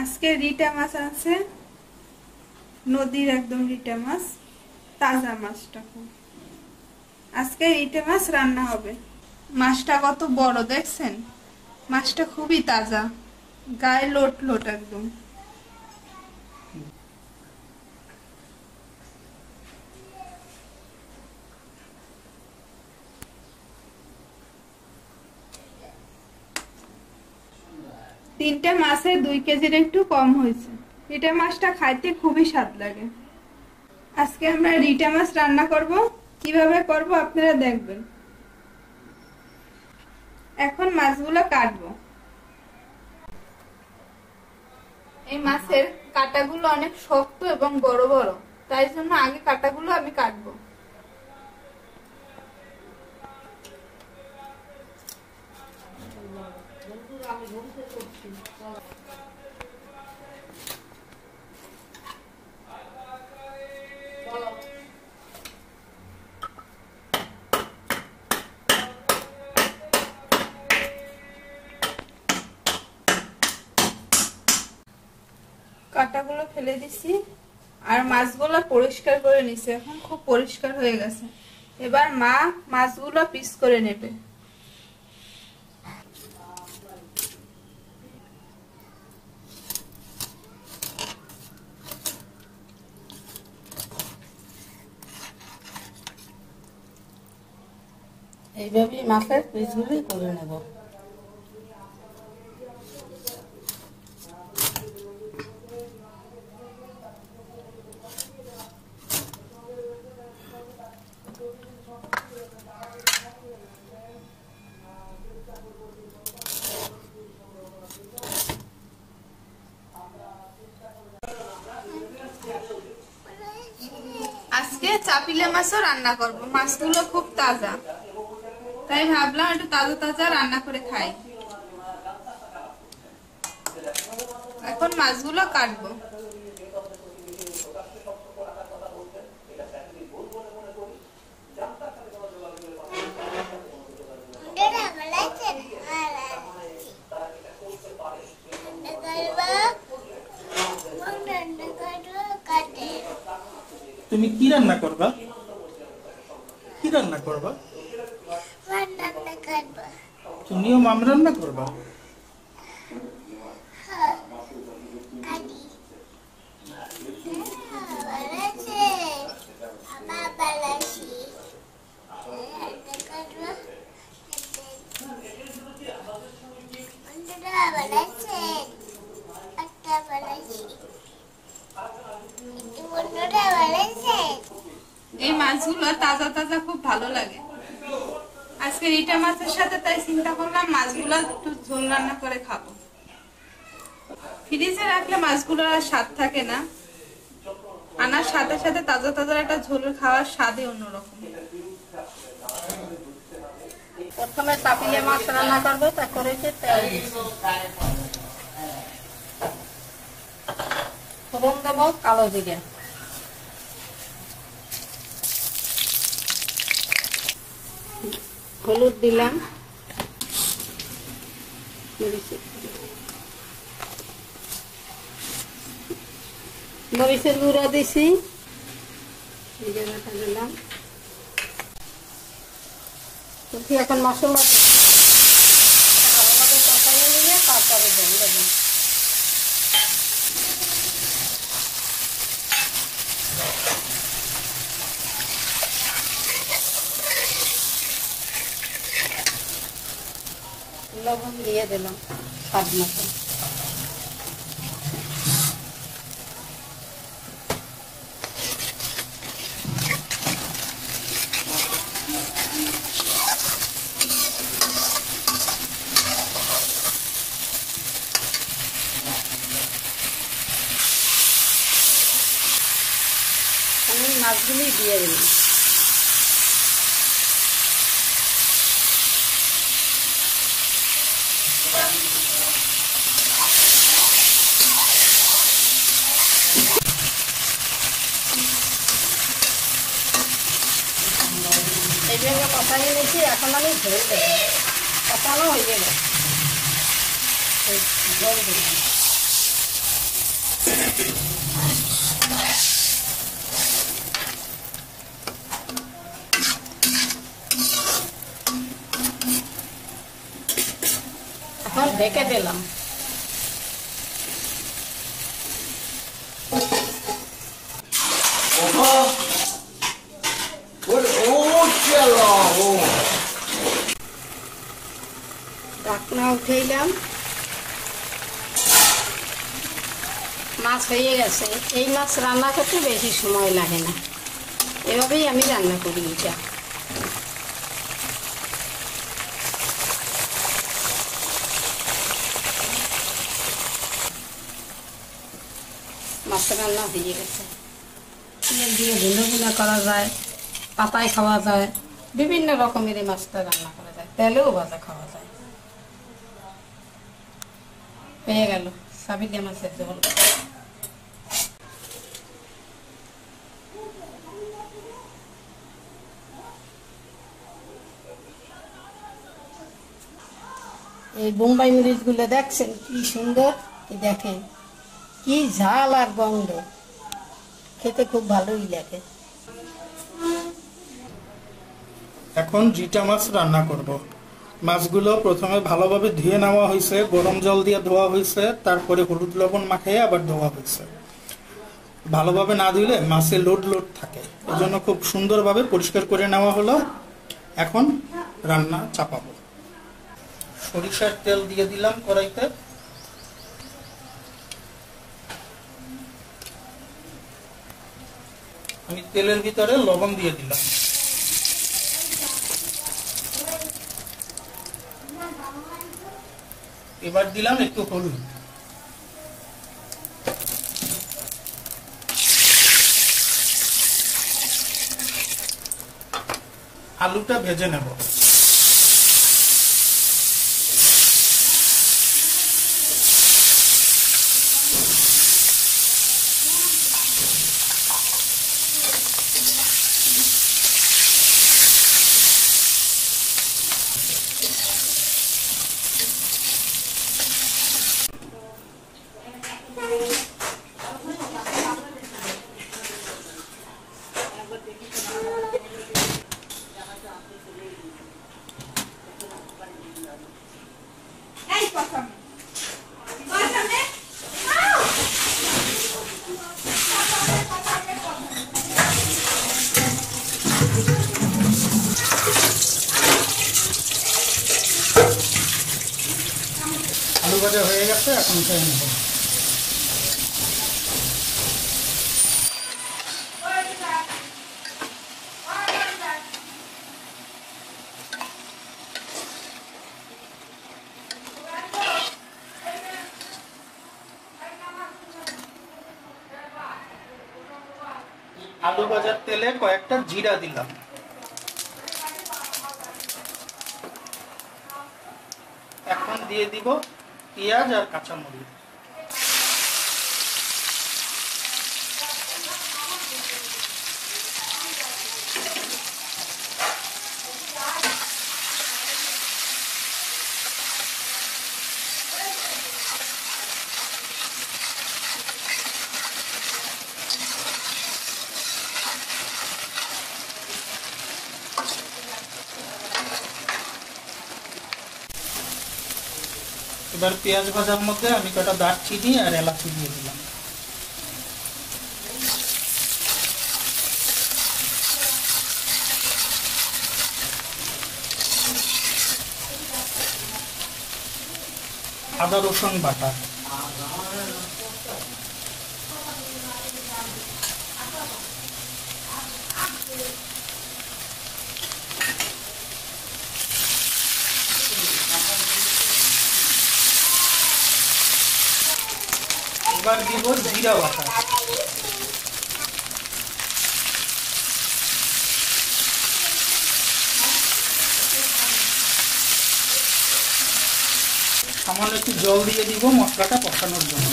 আজকে রিটা মাছ আছে, নদীর একদম রিটা মাছ, তাজা মাছটা। আজকে রিটা মাছ রান্না হবে। মাছটা কত বড় দেখছেন, মাছটা খুবই তাজা, গায়ে লোট লোট একদম। তিনটা মাছে 2 কেজির একটু কম হয়েছে। রিটা মাছটা খাইতে খুবই স্বাদ লাগে। আজকে আমরা রিটা মাছ রান্না করব, কিভাবে করব আপনারা দেখবেন। এখন মাছগুলো কাটবো। এই মাছের কাঁটাগুলো অনেক শক্ত এবং বড় বড়, তাই জন্য আগে কাঁটাগুলো আমি কাটবো। কাঁটাগুলো ফেলে দিছি আর মাছগুলো পরিষ্কার করে নিছি, এখন খুব পরিষ্কার হয়ে গেছে। এবার মা মাছগুলো পিস করে নেবে। এইভাবেই মাছের পিসগুলি করে নেব। আজকে চাপিলা মাছও রান্না করব। মাছগুলো খুব তাজা, তাই ভাবলাম একটু তাজা তাজা রান্না করে খাই। এখন মাছগুলো কাটবো। তুমি কি রান্না করবা? কি রান্না করবা? তুমিও মাম রান্না করবা? এই মাছগুলো তাজা তাজা খুব ভালো লাগে। আজকে রিটা মাছের সাথে তাই চিন্তা করলাম মাছগুলো একটু ঝোল রান্না করে খাবো। ফ্রিজে রাখলে মাছগুলোর আর স্বাদ থাকে না, আনার সাথে সাথে তাজা তাজা একটা ঝোলের খাওয়ার স্বাদই অন্যরকম। প্রথমে চাপিলে মাছ রান্না করবো, তারপরে তেল ফোড়ন দেবো, কালো জিরে, হলুদ দিলাম, মরিচের গুঁড়া দিছি, জিরে বাটা দিলাম। এখন মশলা ভালোভাবে কষাইয়ে নিয়ে তারপরে জল দেবো। লবণ দিয়ে দিলাম স্বাদ মতো। আমি মাছগুলি দিয়ে দিলাম। এইভাবে কষাই নিয়েছি, এখন আমি ঝোল দেবো। কষানো হয়ে গেল, ঝোল দিলাম। এখন ঢেকে দিলাম। ঢাকনা উঠাইলাম, মাছ হয়ে গেছে। এই মাছ রান্না করতে বেশি সময় লাগে না, এভাবেই আমি রান্না করি। এটা মাছ রান্না হয়ে গেছে। তেল দিয়ে ভুনা ভুনা করা যায়, পাতায় খাওয়া যায়, বিভিন্ন রকমের এই মাছটা রান্না করা যায়, তেলেও ভাজা খাওয়া যায়। হয়ে গেল সাবিলা মাছের ঝোল। এই বোম্বাই মরিচগুলো দেখছেন কি সুন্দর, দেখেন কি ঝাল আর গন্ধ, খেতে খুব ভালোই লাগে। এখন জিটা মাছ রান্না করব। মাছগুলো প্রথমে ভালোভাবে ধুয়ে নেওয়া হয়েছে, গরম জল দিয়ে ধোয়া হয়েছে, তারপরে হলুদ লবণ মাখিয়ে আবার ধোয়া হয়েছে। ভালোভাবে না ধুইলে মাছে লোড লোড থাকে, এই জন্য খুব সুন্দরভাবে পরিষ্কার করে নেওয়া হলো। এখন রান্না চাপাবো। সরিষার তেল দিয়ে দিলাম কড়াইতে। আমি তেলের ভিতরে লবণ দিয়ে দিলাম। এবার দিলাম একটু হলুদ। আলুটা ভেজে নেব। আলু ভাজা হয়ে গেছে, এখন খেয়ে নেব। আলু ভাজার তেলে কয়েকটা জিরা দিলাম। এখন দিয়ে দিব পেঁয়াজ আর কাঁচামরিচ। এবার পেঁয়াজ ভাজার মধ্যে আমি কটা দারচিনি আর এলাচি দিয়ে দিলাম। আদা রসুন বাটা, এবার দিব জিরা বাটা। সামান্য একটু জল দিয়ে দিব মশলাটা কষানোর জন্য।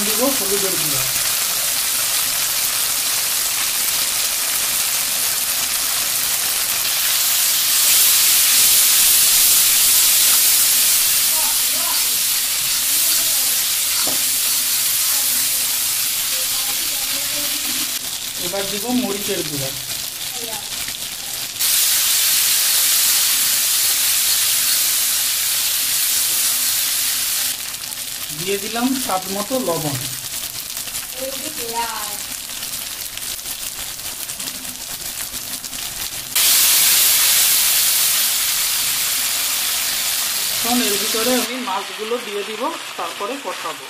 দিব হলুদের গুঁড়া। এবার দিব মরিচের গুঁড়া, দিয়ে দিলাম স্বাদ মতো লবণ। এখন এর ভিতরে আমি মাছগুলো দিয়ে দিব, তারপরে কষাবো।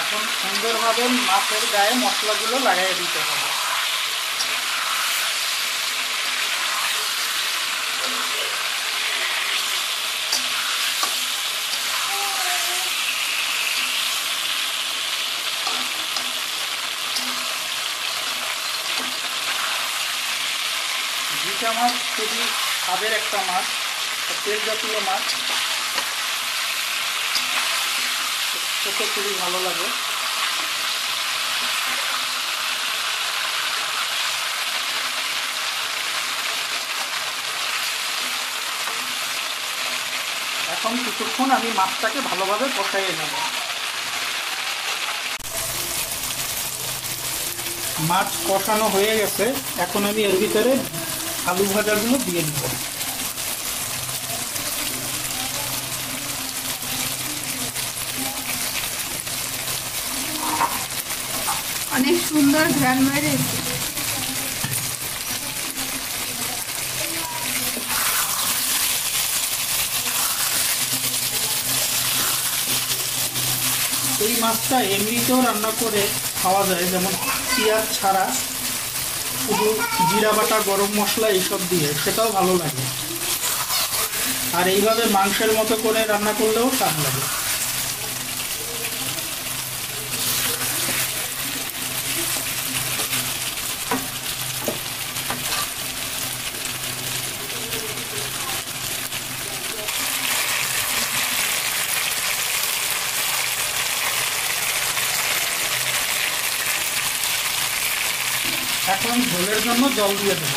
এখন সুন্দরভাবে মাছের গায়ে মশলাগুলো লাগাই দিতে হবে। জিটা মাছ খুবই স্বাদের একটা মাছ, তেল জাতীয় মাছ, খেতে খুবই ভালো লাগে। এখন কিছুক্ষণ আমি মাছটাকে ভালোভাবে কষাইয়ে নেব। মাছ কষানো হয়ে গেছে, এখন আমি এর ভিতরে আলু ভাজাগুলো দিয়ে দিব। অনেক সুন্দর ঘ্রাণ বেরিয়েছে। এই মাছটা এমনিতেও রান্না করে খাওয়া যায়, যেমন পেঁয়াজ ছাড়া শুধু জিরা বাটা, গরম মশলা এইসব দিয়ে, সেটাও ভালো লাগে। আর এইভাবে মাংসের মতো করে রান্না করলেও স্বাদ লাগে। এখন ঝোলের জন্য জল দিয়ে দেব।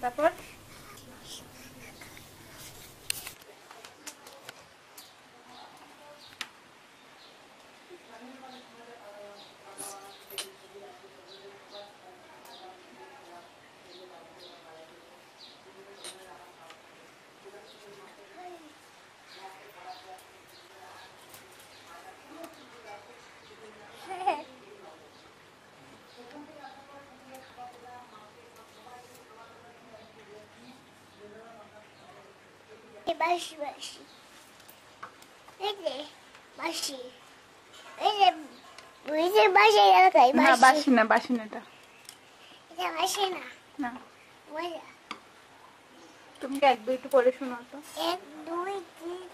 তারপর বাসি বাসি এই যে বাসি, এই যে বুঝে বাসি এলাকায় না, বাসি, বাসি না, বাসি না, এটা বাসি না, না। মজা। তুমি কি এক দুই একটু পড়ে শোনাও তো। 1 2 3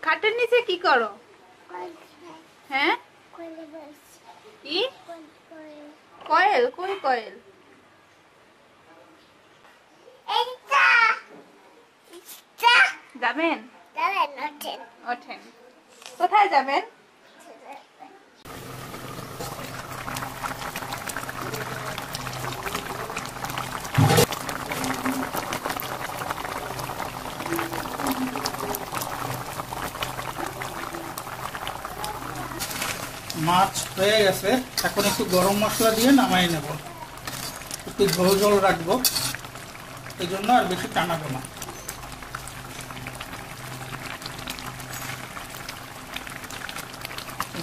খাটের নিচে কি করো? হ্যাঁ, কইলে বাসি কি কই কয়েল? কই কয়েল? এইটা যাবেন? যাবেন ওঠেন ওঠেন। কোথায় যাবেন? মাছ হয়ে গেছে, এখন একটু গরম মশলা দিয়ে নামাই নেব। একটু ঝোল ঝোল রাখবো, এই জন্য আর বেশি টানাবো না।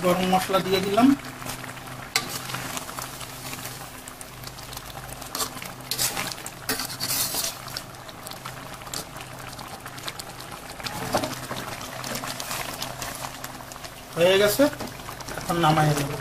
গরম মশলা দিয়ে দিলাম। হয়ে গেছে, এখন নামাই দেব।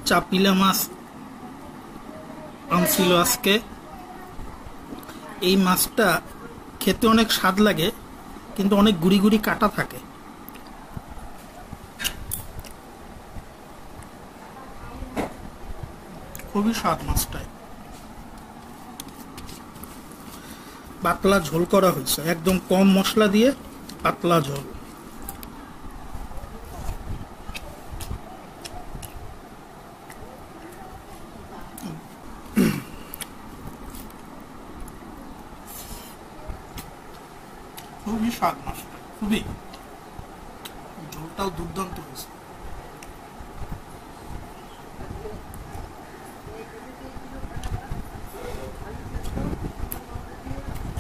চাপিলা মাছ আনছিল আজকে। এই মাছটা খেতে অনেক স্বাদ লাগে, কিন্তু অনেক গুড়ি গুড়ি কাটা থাকে। খুবই স্বাদ মাছটায়। পাতলা ঝোল করা হয়েছে, একদম কম মশলা দিয়ে পাতলা ঝোল। খুবই স্বাদ মাছটা, খুবই। ঝোলটাও দুর্দান্ত হয়েছে।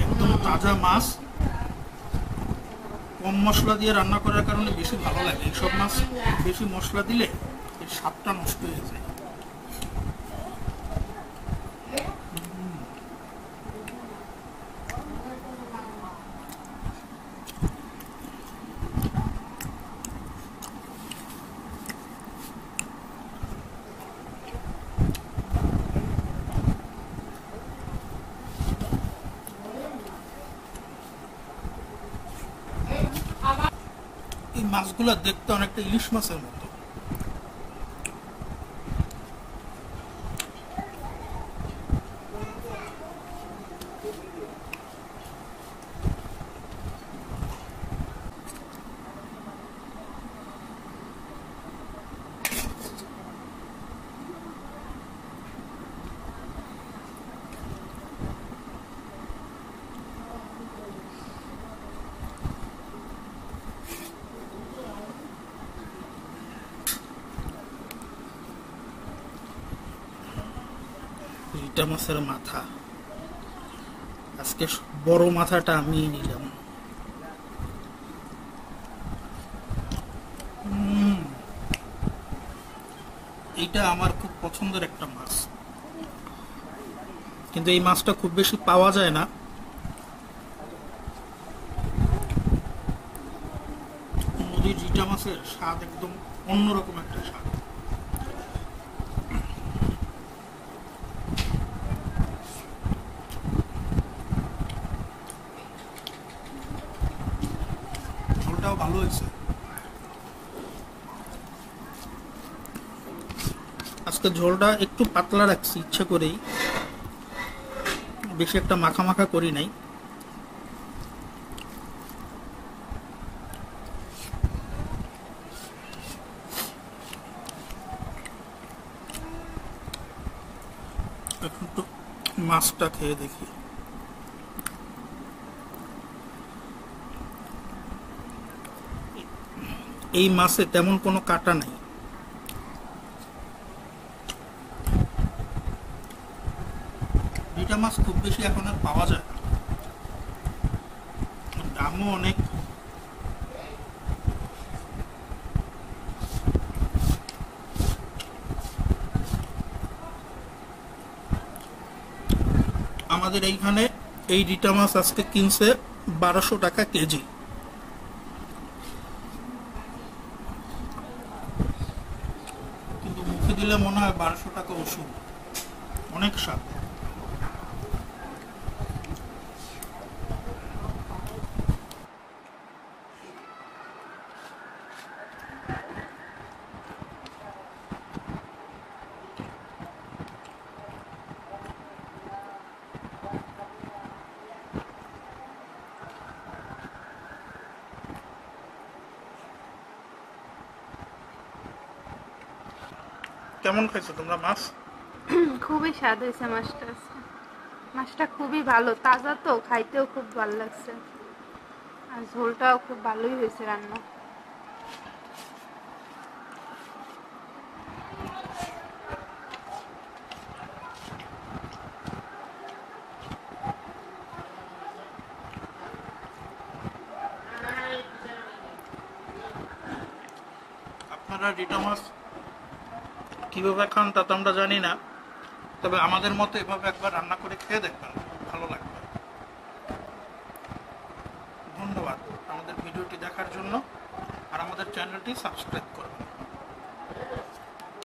একদম তাজা মাছ, কম মশলা দিয়ে রান্না করার কারণে বেশি ভালো লাগে। এইসব মাছ বেশি মশলা দিলে এর স্বাদটা নষ্ট হয়ে যায়। এই মাছগুলো দেখতে অনেকটা ইলিশ মাছের মতো। রিটা মাছের মাথা, আজকে বড় মাথাটা আমি নিলাম। এইটা আমার খুব পছন্দের একটা মাছ, কিন্তু এই মাছটা খুব বেশি পাওয়া যায় না। নদীর রিটা মাছের স্বাদ একদম অন্যরকম একটা স্বাদ। ঝোলটাও ভালো হয়েছে। আজকে ঝোলটা একটু পাতলা রাখছি ইচ্ছা করেই, বেশি একটা মাখা মাখা করি নাই। এখন তো মাছটা খেয়ে দেখি। এই মাছে তেমন কোনো কাটা নাই। রিটা মাছ খুব বেশি এখন আর পাওয়া যায় না, দামও অনেক। আমাদের এইখানে এই রিটা মাছ আজকে কিনছে 1200 টাকা কেজি। কিন্তু মুখে দিলে মনে হয় 1200 টাকা ওষুধ, অনেক স্বাদ। কেমন খাইছো তোমরা মাছ? খুবই স্বাদ হয়েছে মাছটা আজকে। মাছটা খুবই ভালো, তাজা তো, খাইতেও খুব ভালো লাগছে, আর ঝোলটাও খুব ভালোই হয়েছে রান্না। আপনারা রিটা মাছ কিভাবে খান তা তো আমরা জানি না, তবে আমাদের মতো এভাবে একবার রান্না করে খেয়ে দেখবেন, ভালো লাগবে। ধন্যবাদ আমাদের ভিডিওটি দেখার জন্য, আর আমাদের চ্যানেলটি সাবস্ক্রাইব করুন।